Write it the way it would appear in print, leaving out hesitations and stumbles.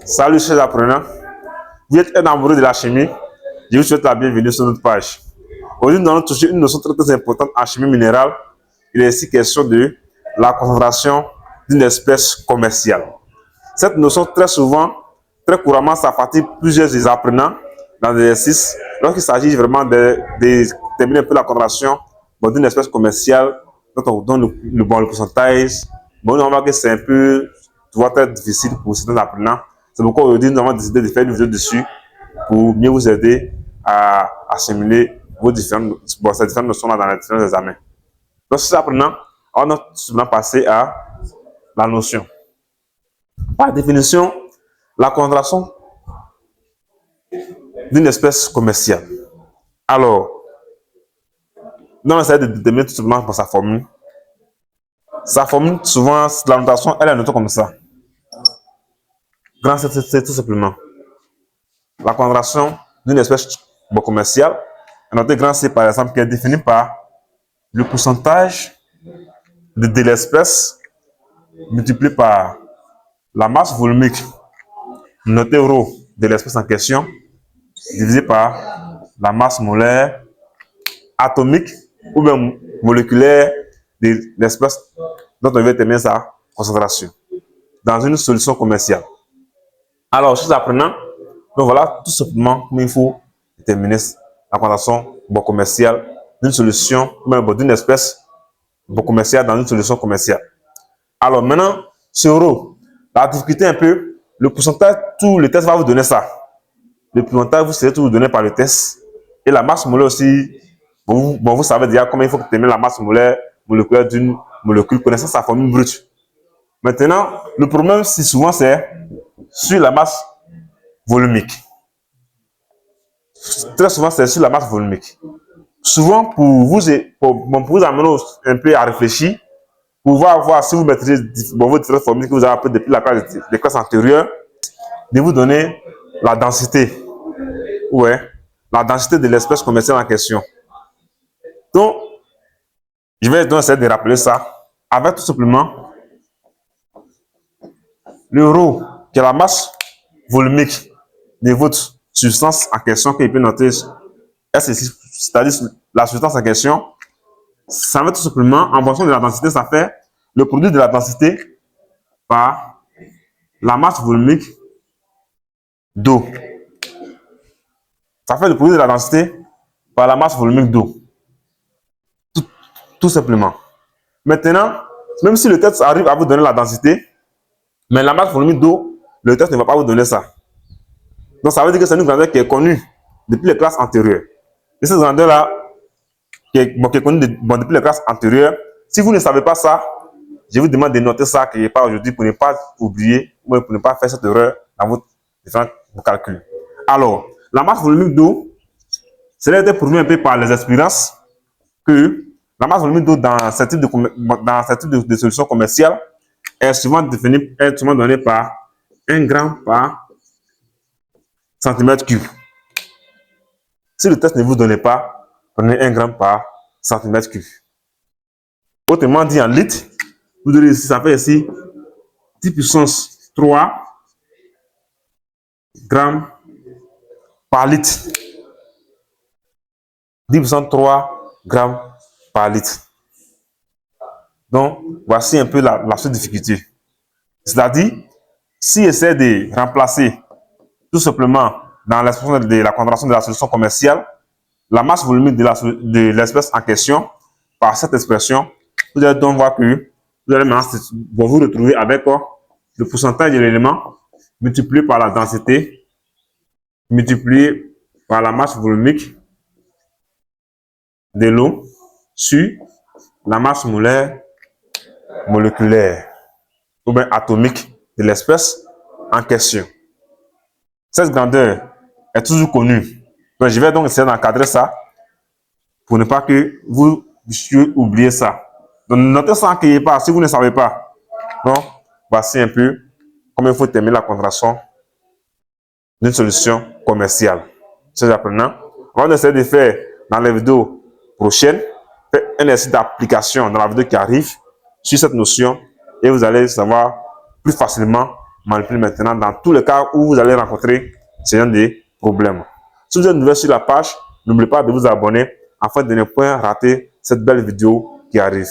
Salut chers apprenants, vous êtes un amoureux de la chimie, je vous souhaite la bienvenue sur notre page. Aujourd'hui, nous allons toucher une notion très importante en chimie minérale. Il est ici question de la concentration d'une espèce commerciale. Cette notion, très souvent, très couramment, ça fatigue plusieurs des apprenants dans l'exercice lorsqu'il s'agit vraiment de déterminer un peu la concentration d'une espèce commerciale dont on donne le pourcentage. Bon, on voit que c'est un peu très difficile pour certains apprenants. C'est pourquoi aujourd'hui, nous avons décidé de faire une vidéo dessus pour mieux vous aider à assimiler ces différentes notions dans les différents examens. Donc, ces apprenants, on va tout simplement passer à la notion. Par définition, la concentration d'une espèce commerciale. Alors, nous allons essayer de déterminer tout simplement par sa formule. Sa formule, souvent, la notation, elle est notée comme ça. Grand, c'est tout simplement la concentration d'une espèce commerciale. Notez grand C, par exemple, qui est définie par le pourcentage de l'espèce multiplié par la masse volumique, notée ρ de l'espèce en question, divisé par la masse molaire, atomique ou bien moléculaire de l'espèce dont on veut déterminer sa concentration dans une solution commerciale. Alors, chers apprenants, donc voilà tout simplement comment il faut déterminer la concentration commerciale d'une solution, d'une espèce commerciale dans une solution commerciale. Alors maintenant, sur ρ, la difficulté un peu, le pourcentage, tout le test va vous donner ça. Le pourcentage, vous serez tout donné par le test. Et la masse molaire aussi, vous savez déjà comment il faut déterminer la masse moléculaire d'une molécule connaissant sa formule brute. Maintenant, le problème, souvent, c'est sur la masse volumique. Très souvent, c'est sur la masse volumique. Souvent, pour vous amener un peu à réfléchir, pour voir si vous maîtrisez vos différentes formules que vous avez appris depuis les classes antérieures, de vous donner la densité. Ouais, la densité de l'espèce commerciale en question. Donc, je vais donc essayer de rappeler ça avec tout simplement le ρ, qui est la masse volumique de votre substance en question, qu'il peut noter, c'est-à-dire la substance en question. Ça va tout simplement, en fonction de la densité, ça fait le produit de la densité par la masse volumique d'eau. Ça fait le produit de la densité par la masse volumique d'eau. Tout simplement. Maintenant, même si le test arrive à vous donner la densité, mais la masse volumique d'eau, le test ne va pas vous donner ça. Donc, ça veut dire que c'est une grandeur qui est connue depuis les classes antérieures. Et cette grandeur-là, qui est connue depuis les classes antérieures, si vous ne savez pas ça, je vous demande de noter ça quelque part aujourd'hui pour ne pas oublier ou pour ne pas faire cette erreur dans vos différents calculs. Alors, la masse volumique d'eau, cela a été prouvé un peu par les expériences que la masse volumique d'eau dans ce type de solution commerciale est souvent donnée par 1 gramme par centimètre cube. Si le test ne vous donne pas, prenez 1 gramme par centimètre cube. Autrement dit, en litres, vous devez ici, ça fait ici 10 puissance 3 grammes par litre. 10 puissance 3 grammes par litre. Donc, voici un peu la seule difficulté. C'est-à-dire, si essaie de remplacer tout simplement dans l'expression de la concentration de la solution commerciale, la masse volumique de l'espèce en question, par cette expression, vous allez donc voir que vous allez vous retrouver avec le pourcentage de l'élément multiplié par la densité, multiplié par la masse volumique de l'eau sur la masse moléculaire ou bien atomique de l'espèce en question. Cette grandeur est toujours connue. Donc, je vais donc essayer d'encadrer ça pour ne pas que vous oubliez ça. Donc, notez ça quelque part si vous ne savez pas. Donc, voici un peu comment il faut terminer la concentration d'une solution commerciale. Chers apprenants, on va essayer de faire dans les vidéos prochaines un essai d'application dans la vidéo qui arrive sur cette notion et vous allez savoir plus facilement manipuler maintenant dans tous les cas où vous allez rencontrer ce genre de problèmes. Si vous êtes nouveau sur la page, n'oubliez pas de vous abonner afin de ne point rater cette belle vidéo qui arrive.